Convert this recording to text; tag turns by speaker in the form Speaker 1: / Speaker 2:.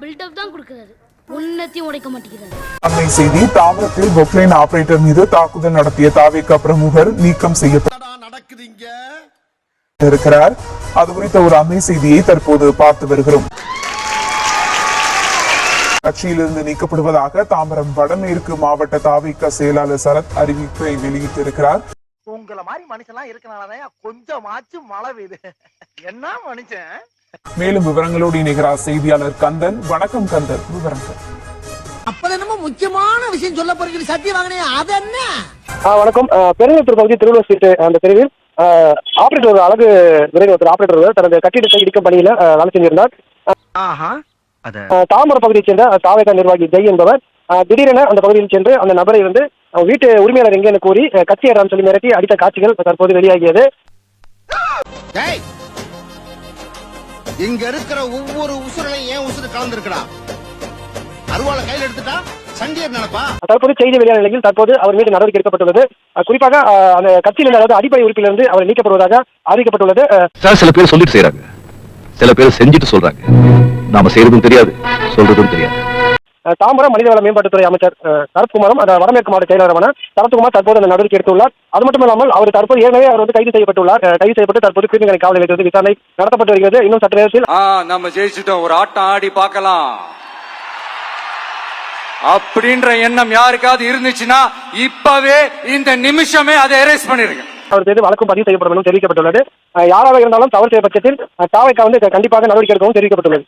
Speaker 1: Build up தான் கொடுக்கறாரு. உன்னத்தையும் உடைக்க மாட்டேங்கிறாரு.
Speaker 2: அண்மை செய்தி, தாம்பரத்தில் பொக்லைன் ஆபரேட்டர் மீது தாக்குதல் நடத்திய தாவேகா பிரமுகர் நீக்கம் செய்யப்பட்டிருக்கிறார். அது குறித்த ஒரு அண்மை செய்தியை தற்போது பார்த்து வருகிறோம். கட்சியிலிருந்து நீக்கப்படுவதாக தாம்பரம் வடமேற்கு மாவட்ட தாவேகா செயலாளர் சரத் அறிவிப்பை வெளியிட்டிருக்கிறார்.
Speaker 3: உங்களை மாதிரி மனுஷன்லாம் இருக்கனாலதான் கொஞ்சமாச்சும் மழை பெய்யுது. என்ன மனுஷன்?
Speaker 2: மேலும் விவரங்களோடு இணைகிறார் செய்தியாளர் கந்தன். வணக்கம் கந்தன், விவரங்கள்.
Speaker 3: அப்ப என்னமோ முக்கியமான விஷயம் சொல்ல போறீங்க, சத்தியம் வாங்கினே அது என்ன?
Speaker 4: வணக்கம். பெருங்குளத்தூர் பகுதி திருவள்ளுவர் ஸ்ட்ரீட் அந்த தெருவில் ஆபரேட்டர் அழகு விரைவு ஆபரேட்டர் தனது கட்டிடத்தை இடிக்கும் பணியில வேலை செஞ்சிருந்தார். தாம்பரம் பகுதியை சேர்ந்த தாவேகா நிர்வாகி ஜெய் என்பவர் திடீரென அந்த பகுதியில் சென்று அந்த நபரை வீட்டு உரிமையாளர் எங்கே கூறி கட்சி ஏறான்னு சொல்லி மிரட்டி அடித்த காட்சிகள் தற்போது வெளியாகியது.
Speaker 5: இங்க இருக்கிற ஒவ்வொரு உசுரையும் ஏன் உசுறு கலந்துருக்கா? அருவாளை கையில் எடுத்துட்டா சண்டியர் நினைப்பா?
Speaker 4: தற்போது செய்தி வெளியான நிலையில் தற்போது அவர் மீது நடவடிக்கை எடுக்கப்பட்டுள்ளது. குறிப்பாக அந்த கட்சியில் அதாவது அடிப்படை உறுப்பிலிருந்து அவர் நீக்கப்படுவதாக அறிவிக்கப்பட்டுள்ளது.
Speaker 6: சில பேர் சொல்லிட்டு செய்யறாங்க, சில பேர் செஞ்சுட்டு சொல்றாங்க. நாம செய்யறதும் தெரியாது, சொல்றதும் தெரியாது.
Speaker 4: தாம்பரம் மனிதவள மேம்பாட்டுத்துறை அமைச்சர் சரத்குமாரும் வடமேற்கு மாவட்ட செயலாளரான சரத்குமார் தற்போது அந்த நடவடிக்கை எடுத்துள்ளார். அது மட்டுமல்லாமல் அவர் தற்போது ஏற்கனவே அவர் கைது செய்யப்பட்டுள்ளார். கைது செய்யப்பட்டு தற்போது கிருமிகளை காவல் நிலையத்தில் விசாரணை நடத்தப்பட்டு வருகிறது. இன்னும் சற்று நேரத்தில்
Speaker 7: நம்ம ஜெயிச்சுட்டோம், ஒரு ஆட்டம் ஆடி பார்க்கலாம் அப்படின்ற எண்ணம் யாருக்காவது இருந்துச்சுன்னா இப்பவே இந்த நிமிஷமே அதை எரேஸ் பண்ணிருங்க.
Speaker 4: அவர் மீது வழக்கும் பதிவு செய்யப்படும் தெரிவிக்கப்பட்டுள்ளது. யாராக இருந்தாலும் தவறு செய்ய பட்சத்தில் தாவேகா கண்டிப்பாக நடவடிக்கை எடுக்கவும் தெரிவிக்கப்பட்டுள்ளது.